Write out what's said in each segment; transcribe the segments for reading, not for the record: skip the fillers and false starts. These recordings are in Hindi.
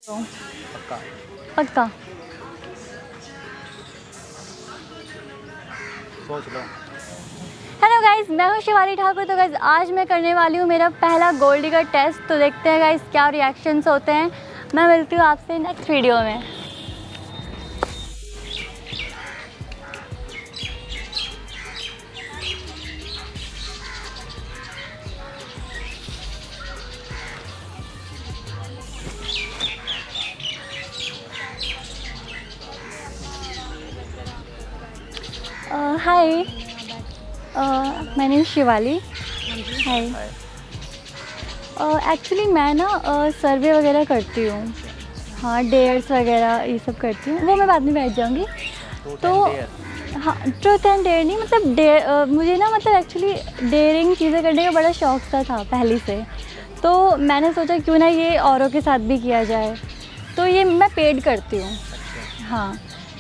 पक्का पक्का। सोच लो। हेलो गाइस, मैं हूँ शिवाली ठाकुर। तो गाइस आज मैं करने वाली हूँ मेरा पहला गोल्ड डिगर टेस्ट। तो देखते हैं गाइस क्या रिएक्शंस होते हैं। मैं मिलती हूँ आपसे नेक्स्ट वीडियो में। Hi, my name Shivali. Hi. Actually मैं ना सर्वे वगैरह करती हूँ। हाँ, डेयर्स वगैरह ये सब करती हूँ। वो मैं बाद में बैठ जाऊँगी। तो हाँ, ट्रूथ एंड डेयर नहीं, मतलब मुझे ना मतलब एक्चुअली डेयरिंग चीज़ें करने का बड़ा शौक सा था पहले से। तो मैंने सोचा क्यों ना ये औरों के साथ भी किया जाए। तो ये मैं पेड करती हूँ। हाँ,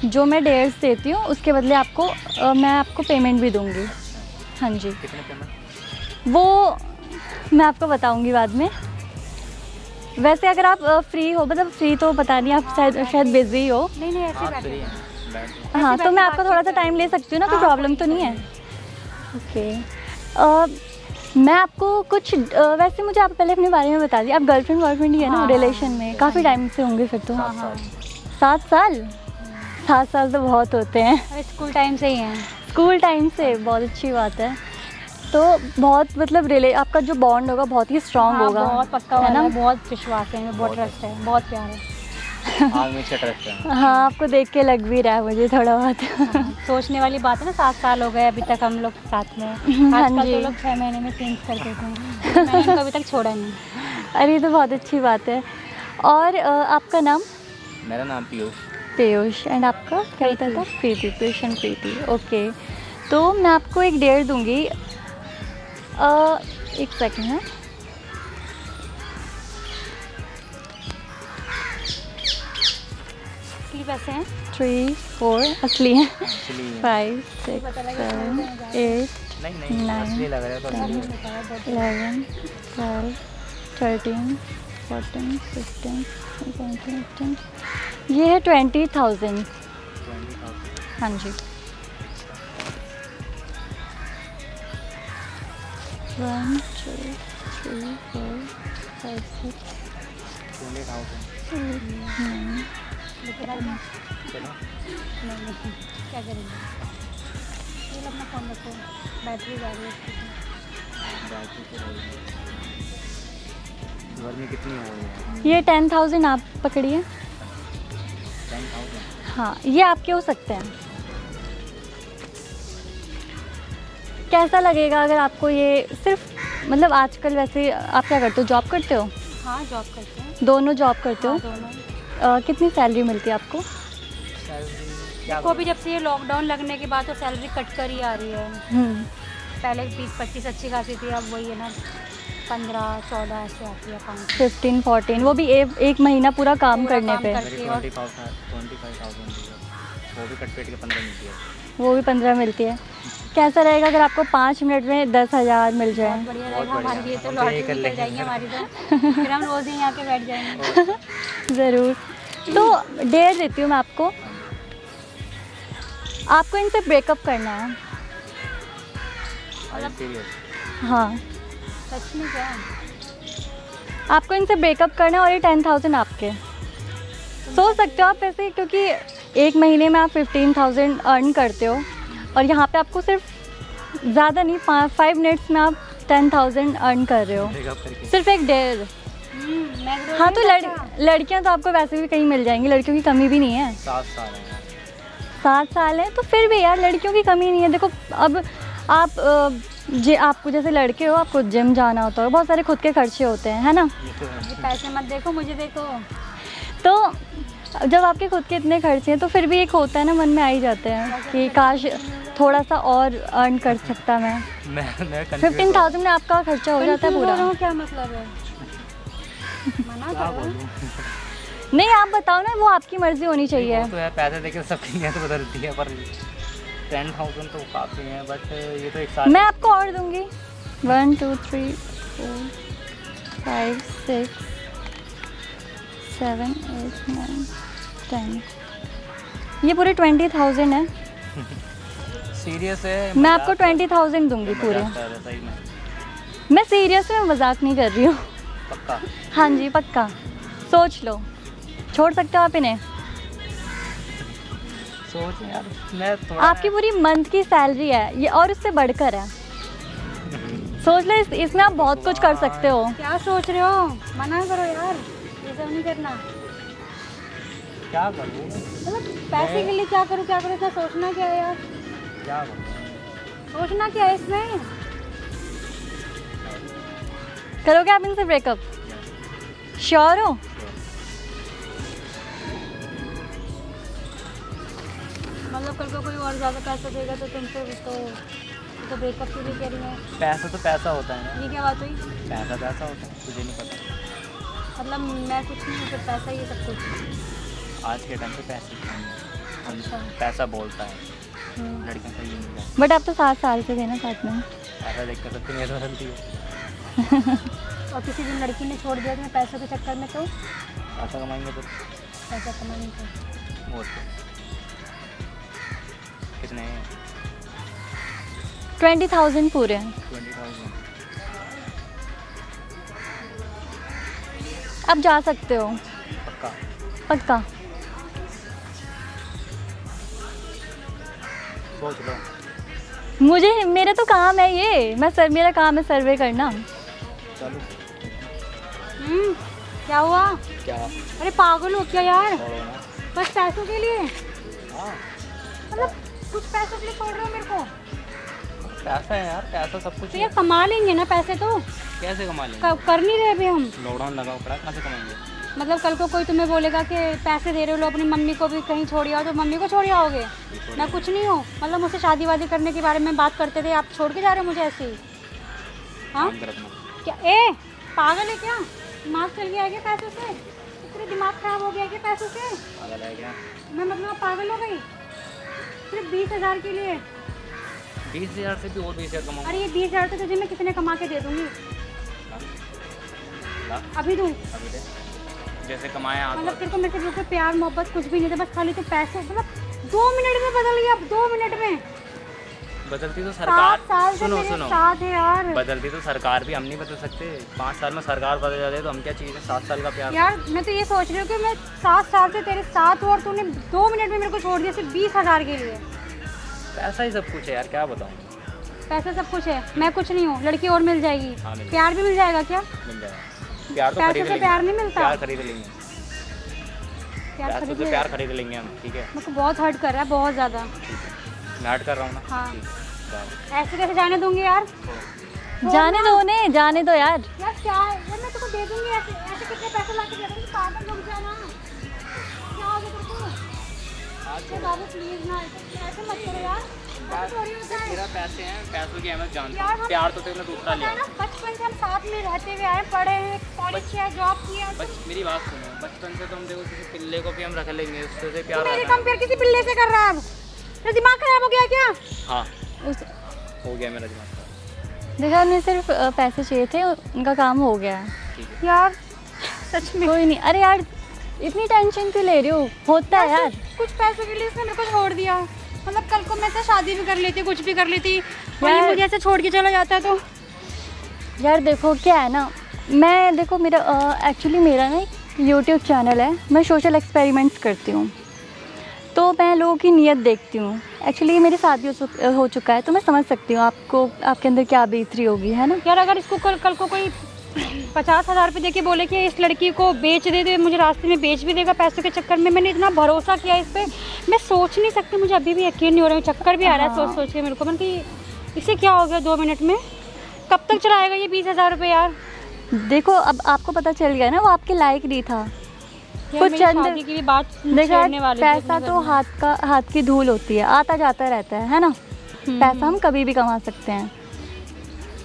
जो मैं डेयर्स देती हूँ उसके बदले आपको मैं आपको पेमेंट भी दूँगी। हाँ जी। कितने पेमेंट? वो मैं आपको बताऊँगी बाद में। वैसे अगर आप फ्री हो, मतलब फ्री तो पता नहीं, आप शायद बिज़ी हो। नहीं ऐसे आप बैठे फ्री हैं। हैं, बैठ जाओ। हाँ, ऐसे तो मैं बैठ के आपका थोड़ा सा बातचीत टाइम ले सकती हूँ ना, कोई हाँ, प्रॉब्लम तो नहीं है? ओके। मैं आपको कुछ वैसे मुझे आप पहले अपने बारे में बता दिए। आप गर्लफ्रेंड वर्लफ्रेंड ही है ना, हाँ, रिलेशन में काफ़ी टाइम से होंगे फिर तो। 7 साल। 7 साल? 7 साल तो बहुत होते हैं। अरे स्कूल टाइम से ही हैं। स्कूल टाइम से, बहुत अच्छी बात है। तो बहुत मतलब आपका जो बॉन्ड होगा बहुत ही स्ट्रांग हाँ, होगा, बहुत पक्का है वाला ना? है, बहुत विश्वास है इनमें, बहुत ट्रस्ट है, बहुत प्यार है। आग में ट्रस्ट है। हाँ, आपको देख के लग भी रहा है मुझे थोड़ा बहुत। हाँ, सोचने वाली बात है ना, 7 साल हो गए अभी तक हम लोग साथ में। हाँ आजकल जी। तो लोग 6 महीने में चेंज कर देते हैं, मैंने इनको अभी तक छोड़ा नहीं। अरे ये तो बहुत अच्छी बात है। और आपका नाम? मेरा नाम पीयूष। पीयूष। एंड आपका क्या होता था? प्रीति। पीयूष एंड प्रीति। ओके। तो मैं आपको एक डेयर दूंगी। एक सेकंड है। असली पैसे हैं। 3 4 असली है। असली है। 5 6 7 8 नहीं 9 असली लग रहा है तो असली है। 11 12 13 14 15 17 18। ये है 20,000। 20,000। हाँ जी। 1 2 3 4 5 6 20,000। 8 9। चलो। नहीं, क्या करेंगे? ये अपना फ़ोन रखो, बैटरी जा रही है इसकी तो। बैटरी से रही है। गर्मी कितनी हो रही है? ये 10,000 आप पकड़िए। 10,000। हाँ, ये आपके हो सकते हैं। कैसा लगेगा अगर आपको ये सिर्फ, मतलब आजकल वैसे आप क्या करते हो, जॉब करते हो? हाँ, जॉब करते हैं। दोनों जॉब करते हो? हाँ, दोनों। कितनी सैलरी मिलती है आपको? क्या को भी जब से ये लॉकडाउन लगने के बाद तो सैलरी कट कर ही आ रही है। पहले 20-25 अच्छी खासी थी, अब वही है ना 15-14 ऐसे आती है अकाउंट। 15 14, वो भी एक महीना पूरा काम पूरा करने काम पे। कर- मेरी 25,000 दी है। वो भी कट पेट के 15 मिलती है। वो भी 15 मिलती है। कैसा रहेगा अगर आपको 5 मिनट में 10,000 मिल बहुत जाए? बढ़िया बहुत रहेगा हमारे लिए, तो बढ़िया। हम तो लॉटरी यही कर निकल लेंगे। जाएगी हमारी तो। फिर हम रोज़ ही आके बैठ जाएंगे। ज़रूर। तो डेयर देती हूँ मैं आपको। आपको इनसे ब्रेकअप करना है। I am serious. हाँ, सच में क्या? आपको इनसे ब्रेकअप करना है और ये 10,000 आपके। सोच सकते हो आप वैसे, क्योंकि एक महीने में आप 15,000 अर्न करते हो और यहाँ पे आपको सिर्फ ज़्यादा नहीं, 5 मिनट्स में आप 10,000 अर्न कर रहे हो, ब्रेकअप करके। सिर्फ एक डेयर। मैं हाँ, तो लड़कियाँ तो आपको वैसे भी कहीं मिल जाएंगी, लड़कियों की कमी भी नहीं है। 7 साल है। 7 साल है तो फिर भी यार लड़कियों की कमी नहीं है। देखो अब आप आपको जैसे लड़के हो, आपको जिम जाना होता है, बहुत सारे खुद के खर्चे होते हैं, है ना? ये तो है। पैसे मत देखो, मुझे देखो। तो जब आपके खुद के इतने खर्चे हैं तो फिर भी एक होता है ना, मन में आ ही जाते हैं कि काश थोड़ा सा और अर्न कर सकता मैं। मैं 15,000 में आपका खर्चा हो जाता है पूरा। क्या मतलब है? मना क्या करो। बोलूं? नहीं, आप बताओ ना, वो आपकी मर्जी होनी चाहिए। वो तो है, पैसे देके सबकी नीयत बदलती है, पर 10,000 तो काफ़ी है, बट ये तो एक साल। मैं आपको और दूंगी। 1 2 3 4 5 6 7, 8, 9, 10, ये पूरे 20,000 है। सीरियस है? मैं आपको 20,000 दूंगी पूरे। मजाक कर रहा था सही में? मैं सीरियस में मजाक नहीं कर रही हूँ। पक्का? हाँ जी पक्का, सोच लो, छोड़ सकते हो आप इन्हें। सोच यार, मैं थोड़ा आपकी पूरी मंथ की सैलरी है ये, और उससे बढ़कर है। सोच लो, इसमें आप बहुत कुछ कर सकते हो। क्या सोच रहे हो? मना करो यार, ये सब नहीं करना। क्या करूँ? मतलब पैसे के लिए क्या करूँ इतना सोचना क्या है यार? क्या करूँ? सोचना क्या है इसमें? करोगे आप इनसे ब्रेकअप? श्योर हो? मतलब कल को कोई और ज़्यादा पैसा देगा तो तुमसे तो ब्रेकअप के लिए कह रही है? पैसा तो पैसा होता है ना। ये क्या बात हुई? पैसा पैसा होता है, तुझे नहीं पता? मतलब मैं कुछ नहीं हूँ, फिर पैसा ही है सब कुछ। आज के टाइम पे पैसे की कमी है। अच्छा। पैसा बोलता है, लड़कियों का ये नहीं है। बट आप तो 7 साल से थे ना साथ में। पैसा देख कर सबकी नीयत बदलती है। और किसी दिन लड़की ने छोड़ दिया तुम्हें पैसों के चक्कर में तो पैसा कमाएंगे तो पैसा कमाने को। वो तो कितने हैं? 20,000 पूरे। 20,000। आप जा सकते हो पक्का? पक्का। सोच लो। मुझे, मेरा तो काम है ये, मेरा काम है सर्वे करना। चलो। क्या हुआ? क्या? अरे पागल हो क्या यार? छोड़ो ना। बस पैसों के लिए? हाँ, मतलब कुछ पैसों के लिए छोड़ रहे हो मेरे को? पैसा है यार, पैसा सब कुछ तो है। ये कमा लेंगे ना पैसे तो? कैसे कमा लेंगे? कर नहीं रहे अभी हम। लॉकडाउन लगा पड़ा, कहाँ से कमाएंगे? मतलब कल को कोई तुम्हें बोलेगा कि पैसे दे रहे हो, अपनी मम्मी को भी कहीं छोड़ आओ, तो मम्मी को छोड़ आओगे? मैं कुछ नहीं हूँ। मतलब मुझसे शादी वादी करने के बारे में बात करते थे, आप छोड़ के जा रहे हो मुझे ऐसे ही? हाँ क्या? ए पागल है क्या? दिमाग चल गया है क्या पैसों से? इतने दिमाग खराब हो गया है क्या पैसों से? पागल है क्या? मैं मतलब पागल हो गई सिर्फ 20,000 के लिए? 20,000 से भी और 20,000 कमाऊंगा। अरे ये 20,000 तो तुझे मैं कितने कमा के दे दूँगी? अभी दूँ? अभी दे, जैसे कमाया मतलब तेरे को मेरे से बिल्कुल प्यार मोहब्बत कुछ भी नहीं था, बस खाली तो पैसे। मतलब 2 मिनट में बदल गया, 2 मिनट में। बदलती तो 7 सरकार। साल से सुनो मेरे सुनो, साथ है यार। बदलती तो सरकार भी, हम नहीं बदल सकते। 5 साल में सरकार बदल जाती तो हम क्या चीज़ है? 7 साल का प्यार। यार मैं तो ये सोच रही हूँ कि मैं 7 साल से तेरे साथ हूँ और तूने 2 मिनट में मेरे को छोड़ दिया सिर्फ 20,000 के लिए। पैसा ही सब कुछ है यार, क्या बताऊँ? पैसा सब कुछ है, मैं कुछ नहीं हूँ। लड़की और मिल जाएगी? हाँ, मिल प्यार भी मिल जाएगा क्या? मिल जाएगा। प्यार तो पैसे खरीद से लेंगे। प्यार नहीं मिलता। प्यार खरीद लेंगे। प्यार पैसों खरीद से ले। प्यार खरीद लेंगे हम, ठीक है? मेरे को बहुत हर्ट कर रहा है, बहुत ज़्यादा। मैं हट कर रहा हूँ ना। हाँ। ठीक है, जाओ। ऐसे कैसे जाने दूंगी यार? जाने दो उन्हें, जाने दो यार। यार क्या है यार, मैं तेरे को दे दूंगी ऐसे ऐसे कितने पैसे ला के दे दूंगी? पागल हो जाना। क्या हो गया तेरे को? अरे बाबू प्लीज ना ऐसे मत करो यार। ऐसे थोड़ी होता है। तेरा पैसे हैं, पैसों की अहमियत जानता यार हूँ। हम- प्यार तो तेरे दूसरा लिया। ना बचपन से हम साथ में रहते हुए आए, पढ़े हैं, कॉलेज किया, जॉब किया। मेरी बात सुनो, बचपन से तो हम देखो किसी पिल्ले को भी हम रख लेंगे, उससे से तू प्यार मेरी आता है। कंपेयर किसी पिल्ले से कर रहा है अब? तेरा दिमाग खराब हो गया क्या? हाँ, उस हो गया मेरा दिमाग खराब। देखा, उन्हें सिर्फ पैसे चाहिए थे, उनका काम हो गया है। ठीक है। यार सच में कोई नहीं। अरे यार इतनी टेंशन क्यों ले रही हो? होता है यार। कुछ पैसों के लिए इसने मेरे को छोड़ दिया। मतलब कल को मैं से शादी भी कर लेती, कुछ भी कर लेती, और ये यार- मुझे ऐसे छोड़ के चला जाता है तो। यार देखो क्या है ना, मैं देखो मेरा एक्चुअली मेरा ना एक यूट्यूब चैनल है, मैं सोशल एक्सपेरिमेंट्स करती हूँ, तो मैं लोगों की नीयत देखती हूँ। एक्चुअली ये मेरे साथ भी हो चुका है, तो मैं समझ सकती हूँ आपको, आपके अंदर क्या बीत रही होगी, है ना? यार अगर इसको कल को कोई 50,000 रुपये दे के बोले कि इस लड़की को बेच दे, तो ये मुझे रास्ते में बेच भी देगा पैसों के चक्कर में। मैंने इतना भरोसा किया इस पर, मैं सोच नहीं सकती, मुझे अभी भी यकीन नहीं हो रहा है, चक्कर भी आ रहा है सोच सोच के मेरे को। मतलब कि इसे क्या हो गया 2 मिनट में? कब तक चलाएगा ये 20,000 रुपये यार? देखो अब आपको पता चल गया ना, वो आपके लायक नहीं था। यार कुछ मेरी चंद- शादी की भी बात देखा, छेड़ने वाले थे, पैसा इतना तो करना। हाथ की धूल होती है, आता जाता रहता है ना? पैसा हम कभी भी कमा सकते हैं।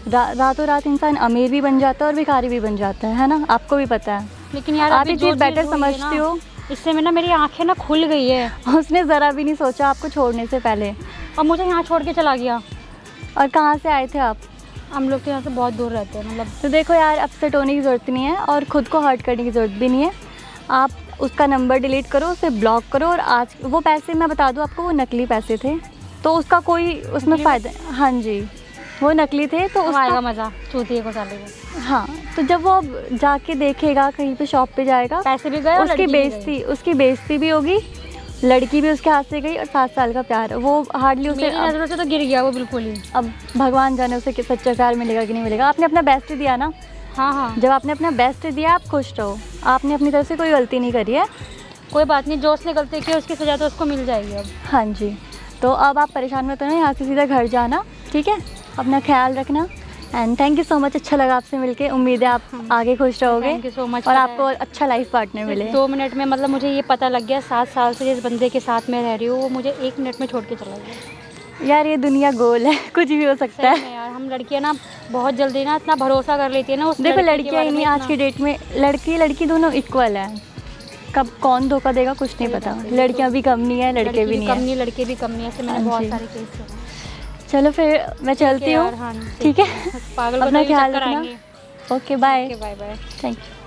रातों रात इंसान अमीर भी बन जाता है और भिखारी भी बन जाता है ना? आपको भी पता है। लेकिन यार आप अभी ये जो चीज़ बेटर हुई है ना, समझती हो। इससे में ना मेरी आंखें ना खुल गई है। उसने ज़रा भी नहीं सोचा आपको छोड़ने से पहले। और मुझे यहाँ छोड़ के चला गया। और कहाँ से आए थे आप? हम लोग तो यहाँ से बहुत दूर रहते हैं। मतलब तो देखो यार, अपसेट होने की ज़रूरत नहीं है और ख़ुद को हर्ट करने की ज़रूरत भी नहीं है। आप उसका नंबर डिलीट करो, उसे ब्लॉक करो। और आज वो पैसे मैं बता दूँ आपको, वो नकली पैसे थे, तो उसका कोई उसमें फ़ायदा, हाँ जी वो नकली थे, तो उसका आएगा उसका मज़ा चूतिए को साले को। हाँ, तो जब वो अब जाके देखेगा कहीं पे शॉप पे जाएगा, पैसे भी गए और उसकी लड़की भी गई। उसकी बेइज्जती भी होगी, लड़की भी उसके हाथ से गई, और 7 साल का प्यार वो हार्डली उसे मेरी नज़रों से तो गिर गया वो बिल्कुल ही। अब भगवान जाने उसे सच्चा प्यार मिलेगा कि नहीं मिलेगा। आपने अपना बेस्ट दिया ना, हाँ हाँ, जब आपने अपना बेस्ट दिया आप खुश रहो, आपने अपनी तरफ से कोई गलती नहीं करी है। कोई बात नहीं, जो उसने गलती की उसकी सज़ा तो उसको मिल जाएगी अब। हाँ जी, तो अब आप परेशान मत होना, यहाँ से सीधा घर जाना, ठीक है? अपना ख्याल रखना। And thank you so much, अच्छा लगा आपसे मिलके। उम्मीद है आप आगे खुश रहोगे थैंक यू सो मच। और आपको अच्छा लाइफ पार्टनर मिले। 2 मिनट में मतलब मुझे ये पता लग गया, 7 साल से जिस बंदे के साथ में रह रही हूँ वो मुझे 1 मिनट में छोड़ के चला गया। यार ये दुनिया गोल है, कुछ भी हो सकता सही है। में यार, हम लड़कियाँ ना बहुत जल्दी ना इतना भरोसा कर लेती है ना उस देखो लड़के के लड़कियाँ बारे ही में नहीं, आज इतना। की डेट में लड़की दोनों इक्वल है। कब कौन धोखा देगा कुछ नहीं पता। लड़कियाँ भी कम नहीं है, लड़के भी नहीं कम है। नहीं, लड़के भी कम नहीं है, ऐसे मैंने हाँ बहुत जी। सारे केस सुने। चलो फिर मैं चलती हूँ, हाँ, ठीक है? पागल अपना को ख्याल चक्कर रखना। आएंगे। Okay bye, bye bye. Thank you.